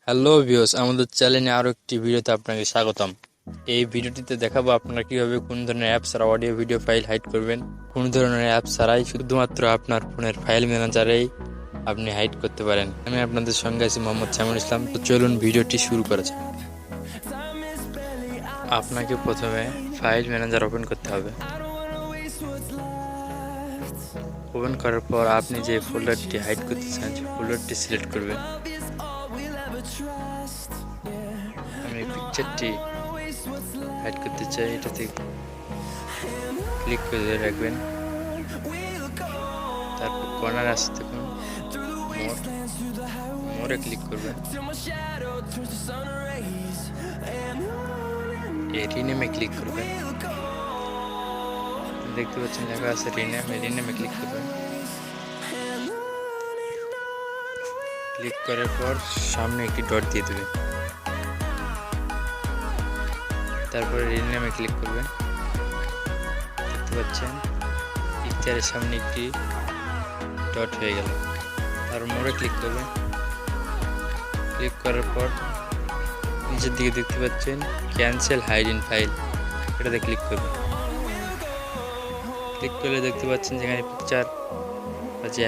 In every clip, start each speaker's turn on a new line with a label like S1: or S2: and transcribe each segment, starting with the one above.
S1: Hello viewers, আমাদের চ্যানেলে আরও একটি ভিডিওতে আপনাকে স্বাগতম। এই ভিডিওটিতে দেখাবো আপনারা কিভাবে কোন ধরনের অ্যাপস আর অডিও ভিডিও ফাইল হাইড করবেন। কোন ধরনের অ্যাপ ছাড়াই শুধুমাত্র আপনার ফোনের ফাইল ম্যানেজারেই আপনি হাইড করতে পারেন। আমি আপনাদের সঙ্গে আছি মোহাম্মদ জামিল ইসলাম। তো চলুন ভিডিওটি শুরু করা যাক। আপনাকে প্রথমে ফাইল ম্যানেজার ওপেন করতে হবে। ওপেন করার পর আপনি যে ফোল্ডারটি হাইড করতে চান সেই ফোল্ডারটি সিলেক্ট করবেন। আমি পিকচারটি হাইড করতে চাই, এটাতে ক্লিক করে রাখবেন। তারপর কর্নার আসতে দেখুন মোরে ক্লিক করবেন। এই রিনেমে ক্লিক করবেন। দেখতে পাচ্ছেন লেখা আছে রিনেমে ক্লিক করবেন। ক্লিক করার পর সামনে একটি ডট দিয়ে দেবেন। তারপরে রিনেমে ক্লিক করবেন। দেখতে পাচ্ছেন পিকচারের সামনে একটি ডট হয়ে গেল। তারপর মোড়ে ক্লিক করবেন। ক্লিক করার পর নিচের দিকে দেখতে পাচ্ছেন ক্যান্সেল হাইড ইন ফাইল, এটাতে ক্লিক করবেন। ক্লিক করলে দেখতে পাচ্ছেন যেখানে পিকচার যে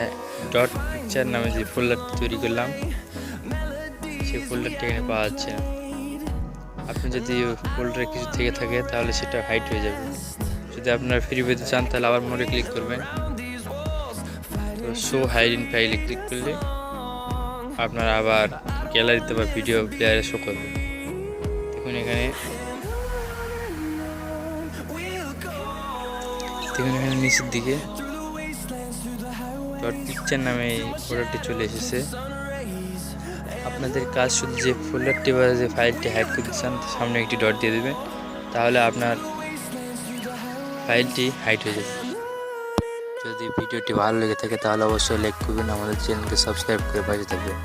S1: ডট পিকচার নামে যে ফোল্ডারটি তৈরি করলাম সেই ফোল্ডারটি এখানে পাওয়া যাচ্ছে না। আপনি যদি ফোল্ডারে কিছু থেকে থাকে তাহলে সেটা হাইড হয়ে যাবে। যদি আপনারা ফ্রি পেতে চান তাহলে আবার মোড়ে ক্লিক করবেন। তো শো হাইড ইন ফাইলে ক্লিক করলে আপনারা আবার গ্যালারিতে বা ভিডিও প্লেয়ারে শো করবে। দেখুন এখানে নিচের দিকে ডট পিকচার নামে এই ফোল্ডারটি চলে এসেছে। আপনাদের কাজ শুধু যে ফোল্ডারটি বা যে ফাইলটি হাইড করতে চান সামনে একটি ডট দিয়ে দেবেন, তাহলে আপনার ফাইলটি হাইড হয়ে যাবে। যদি ভিডিওটি ভালো লেগে থাকে তাহলে অবশ্যই লাইক করবেন, আমাদের চ্যানেলকে সাবস্ক্রাইব করে পাশে থাকবেন।